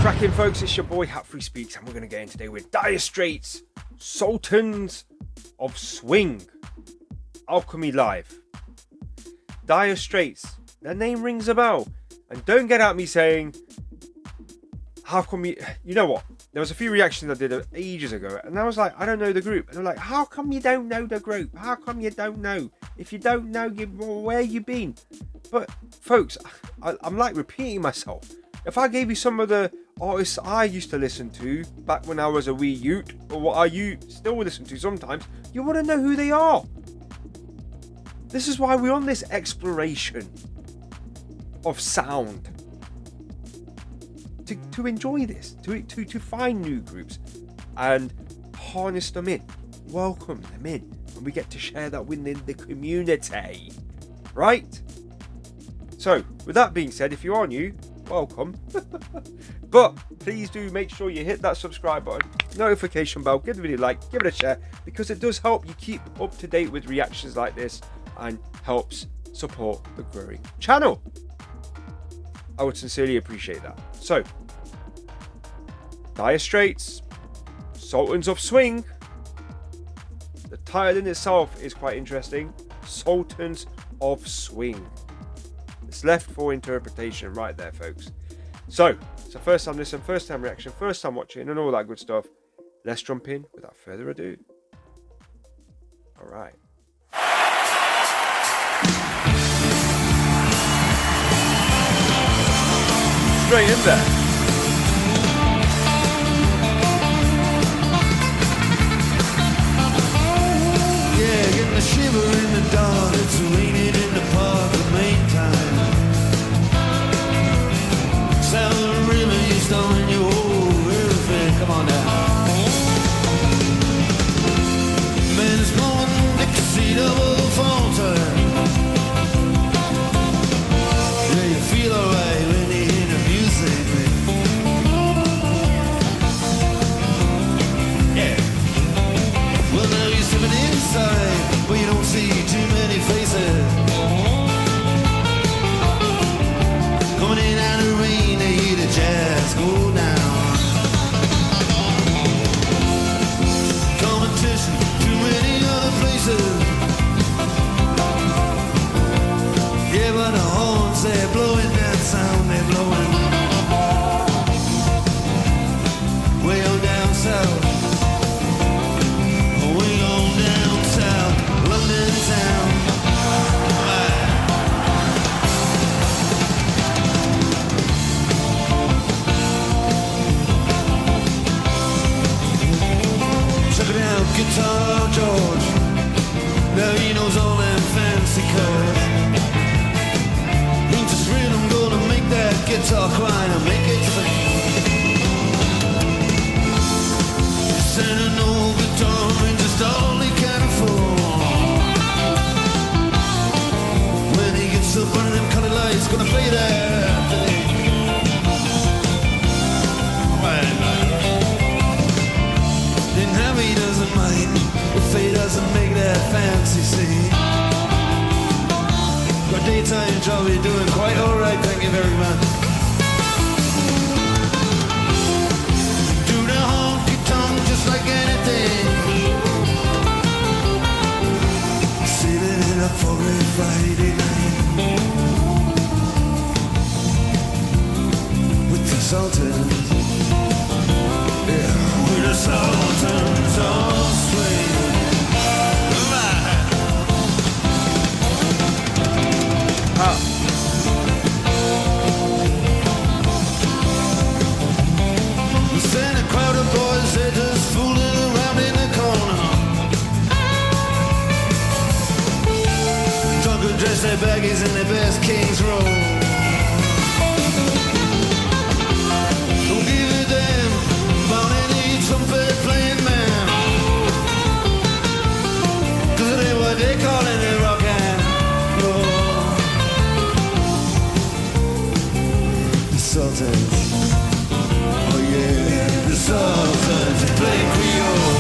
cracking, folks? It's your boy Hatfree Speaks, and we're going to get in today with Dire Straits, Sultans of Swing, Alchemy Live. Dire Straits, their name rings a bell, and don't get at me saying, how come you know what? There was a few reactions I did ages ago, and I was like, I don't know the group. And they're like, how come you don't know the group? How come you don't know? If you don't know, where you been? But folks, I'm like repeating myself. If I gave you some of the artists I used to listen to back when I was a wee ute, or what I still listen to sometimes, you wouldn't know who they are. This is why we're on this exploration of sound. To enjoy this, to find new groups and harness them in, welcome them in, and we get to share that within the community, right? So, with that being said, if you are new, welcome. But please do make sure you hit that subscribe button, notification bell, give the video a like, give it a share, because it does help you keep up to date with reactions like this and helps support the growing channel. I would sincerely appreciate that. So, Dire Straits, Sultans of Swing. The title in itself is quite interesting. Sultans of Swing. It's left for interpretation right there, folks. So, it's a first time listen, first time reaction, first time watching, and all that good stuff. Let's jump in without further ado. All right. Straight in there. Yeah, getting a shiver in the dark. It's raining in the park the main time. Sound of the river, you stolen your whole everything. Come on now. Man, it's blowing Dixie double fountain. Yeah, you feel alright when you hear the music, man. Yeah. Well, now you're stepping inside, but you don't see too many faces. Coming in out of the rain, they hear the jazz go down. Competition, too many other places. Yeah, but the horns, they're blowing that sound, they're blowing way on down south. Way on down south, London town. Check it out, Guitar George. Now he knows all them fancy chords. Ain't just rhythm gonna make that guitar cry and make it sing. Send an old guitar and just all he can afford. When he gets up under them colored lights, gonna play that thing. Then Harry doesn't mind if he doesn't make that fancy scene. Got daytime job, you're doing quite alright, thank you very much. Do the honky tonk just like anything. Saving it up for a Friday night with the Sultans. Yeah, with the Sultans of Swing. Send a crowd of boys, they're just fooling around in the corner. Drunk dress their baggies in their best King's Row. Don't give a damn about any trumpet playing man, 'cause it ain't what they callin' it rock and roll. The Sultans. Oh yeah, the Sultans play Creole.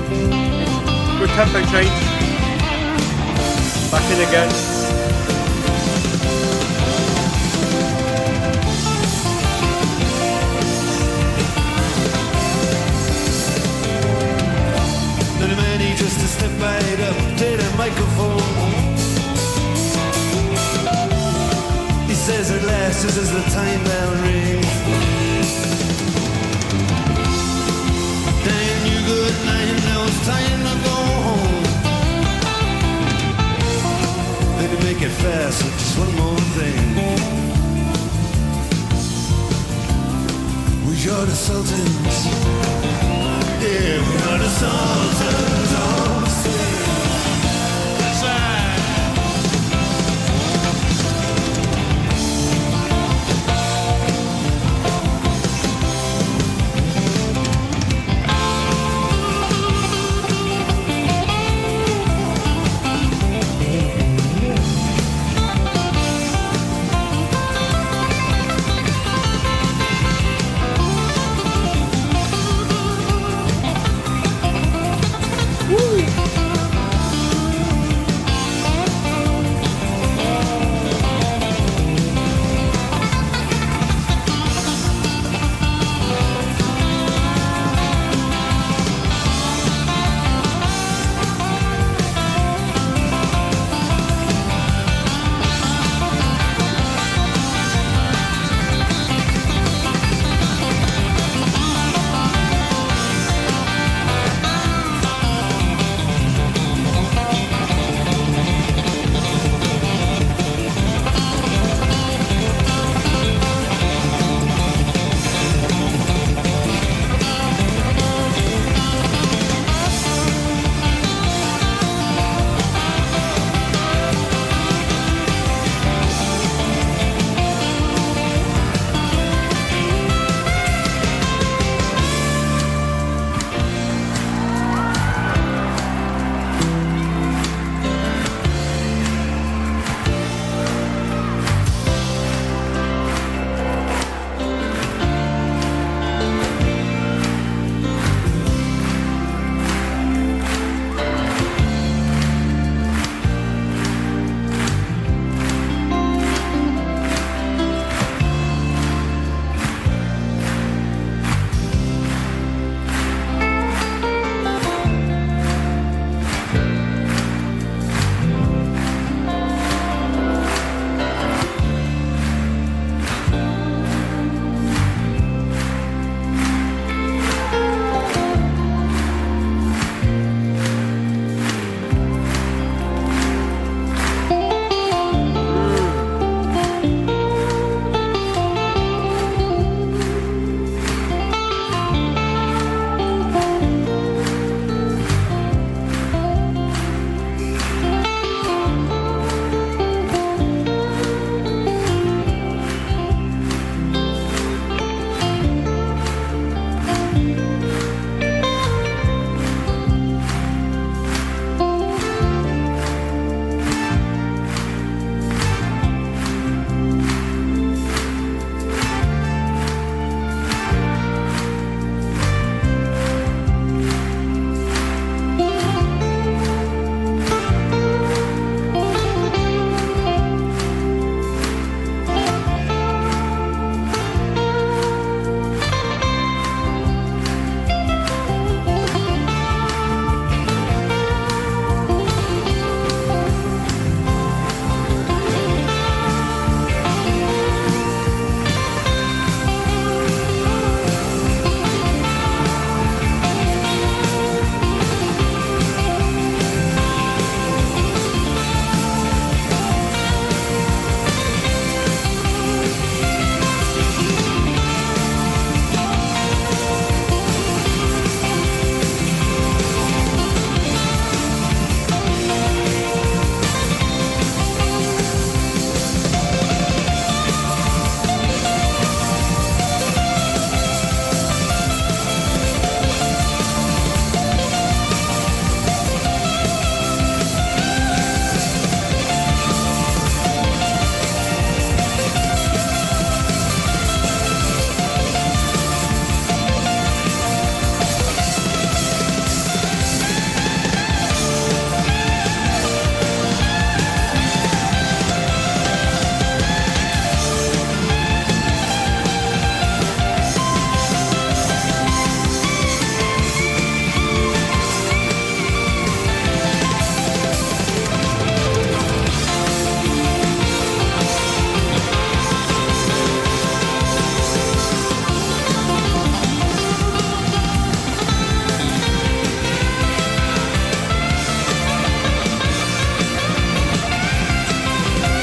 Good tempo change. Back in again. Then a man, he just a step right up to the microphone. He says at last, just as the time bell rings, "Damn you good night, now it's time to go home." Then to make it fast with just one more thing, we are the Sultans. Yeah, we are the Sultans of Swing. That's right.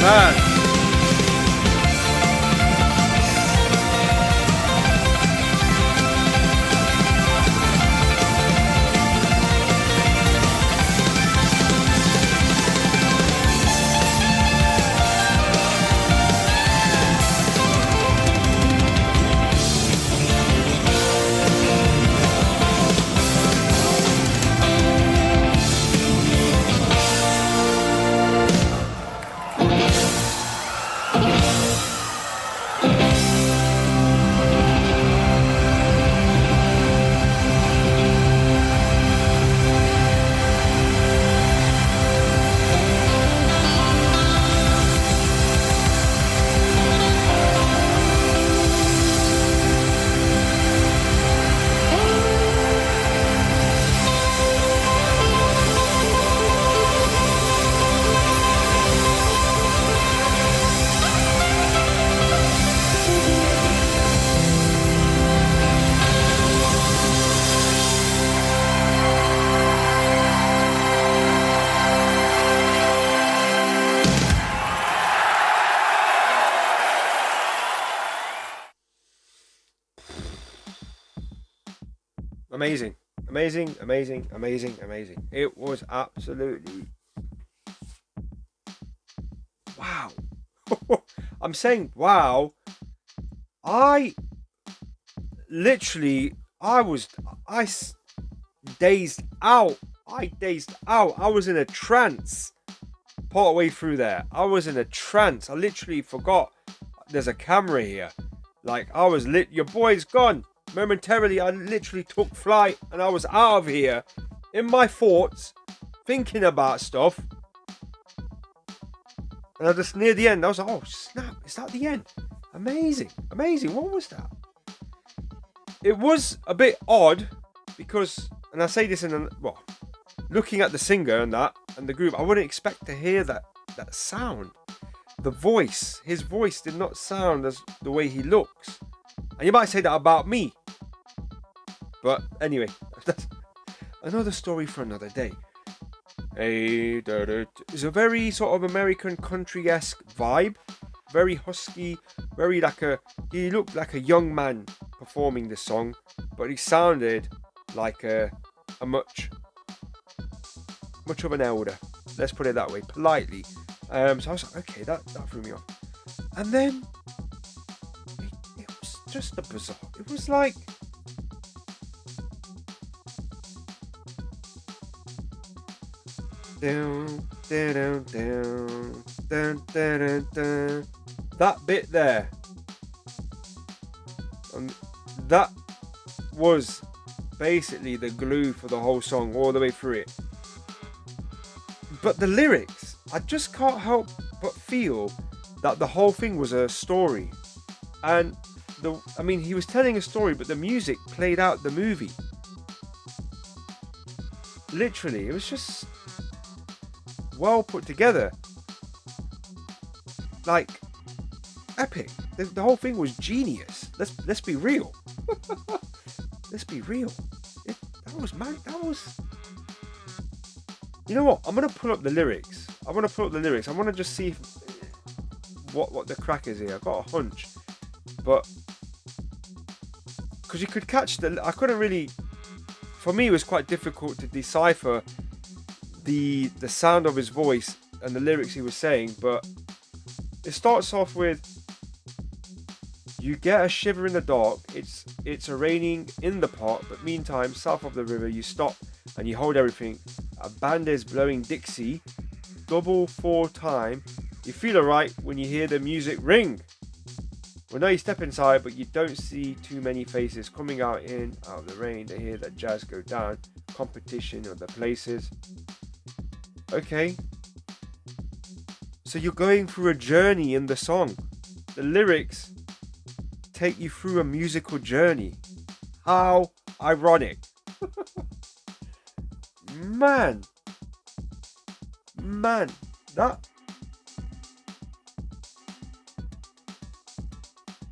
Man. Amazing, amazing, amazing, amazing, amazing. It was absolutely wow. I'm saying wow. I literally, I dazed out. I dazed out. I was in a trance. Part way through there, I was in a trance. I literally forgot there's a camera here. Like I was your boy's gone. Momentarily, I literally took flight and I was out of here in my thoughts, thinking about stuff. And I just near the end, I was like, oh snap, is that the end? Amazing, amazing. What was that? It was a bit odd because, and I say this looking at the singer and that and the group, I wouldn't expect to hear that sound. The voice, his voice did not sound as the way he looks. And you might say that about me. But anyway, that's another story for another day. It's a very sort of American country-esque vibe. Very husky, he looked like a young man performing this song, but he sounded like a much of an elder. Let's put it that way, politely. So I was like, okay, that threw me off. And then it was just a bizarre. It was like down, down, down, down, down, down. That bit there, that was basically the glue for the whole song all the way through it. But the lyrics, I just can't help but feel that the whole thing was a story. And he was telling a story, but the music played out the movie. Literally, it was just well put together. Like epic. The whole thing was genius. Let's be real. Let's be real. That was mad. That was. You know what? I'm gonna pull up the lyrics. I want to just see what the crack is here. I've got a hunch, but because you could catch I couldn't really. For me, it was quite difficult to decipher the sound of his voice and the lyrics he was saying. But it starts off with, "You get a shiver in the dark. It's raining in the park, but meantime, south of the river, you stop and you hold everything. A band is blowing Dixie, double 4 time. You feel alright when you hear the music ring. Well, now you step inside, but you don't see too many faces coming out of the rain. They hear that jazz go down. Competition of the places." Okay. So you're going through a journey in the song. The lyrics take you through a musical journey. How ironic. Man, that.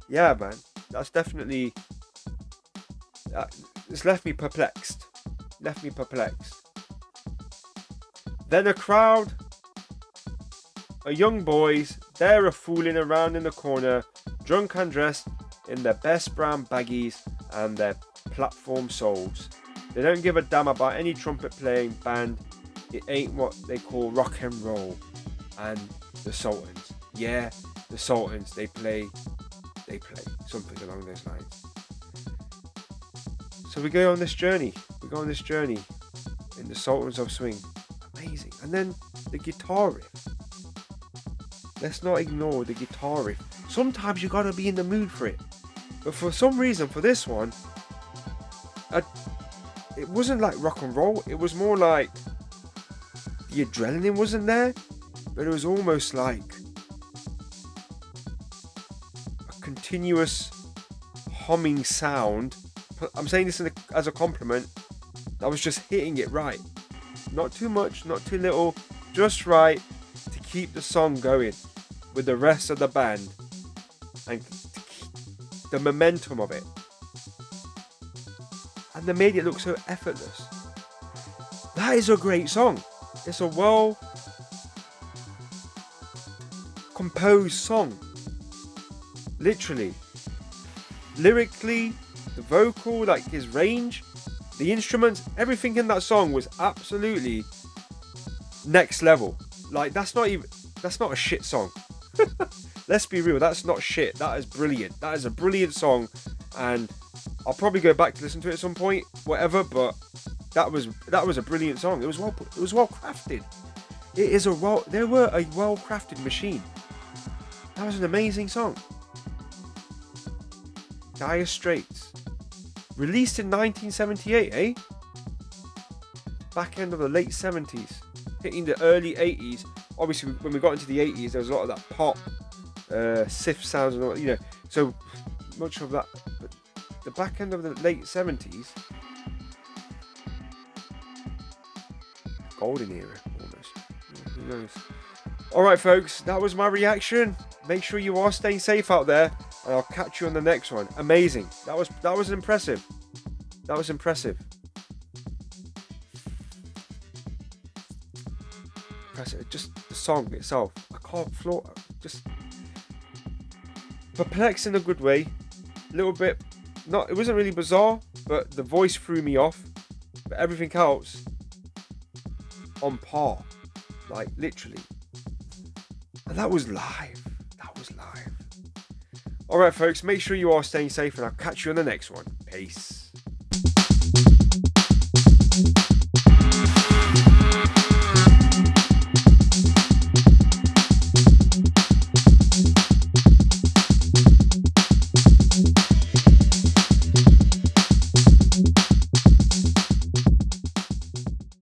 Yeah, man, that's definitely. It's left me perplexed. Then a crowd are young boys. They're a fooling around in the corner, drunk and dressed in their best brown baggies and their platform soles. They don't give a damn about any trumpet playing band. It ain't what they call rock and roll. And the Sultans, yeah, the Sultans, they play something along those lines. So we go on this journey. In the Sultans of Swing. Amazing. And then the guitar riff. Let's not ignore the guitar riff. Sometimes you gotta be in the mood for it. But for some reason, for this one, it wasn't like rock and roll. It was more like the adrenaline wasn't there, but it was almost like a continuous humming sound. I'm saying this as a compliment. I was just hitting it right. Not too much, not too little, just right to keep the song going with the rest of the band and to keep the momentum of it. And they made it look so effortless. That is a great song. It's a well composed song. Literally. Lyrically, the vocal, like his range, the instruments, everything in that song was absolutely next level. Like that's not a shit song. Let's be real, that's not shit. That is brilliant. That is a brilliant song, and I'll probably go back to listen to it at some point, whatever. But that was a brilliant song. It was well crafted. They were a well crafted machine. That was an amazing song. Dire Straits, released in 1978, eh? Back end of the late 70s, hitting the early 80s. Obviously, when we got into the 80s, there was a lot of that pop, synth sounds and all, you know. So much of that. But the back end of the late 70s, golden era almost. Who knows? All right, folks, that was my reaction. Make sure you are staying safe out there, and I'll catch you on the next one. Amazing. That was impressive. That was impressive. Just the song itself. I can't floor. Just perplexed in a good way. A little bit. It wasn't really bizarre, but the voice threw me off. But everything else on par, like literally. And that was live. Alright folks, make sure you are staying safe, and I'll catch you on the next one. Peace.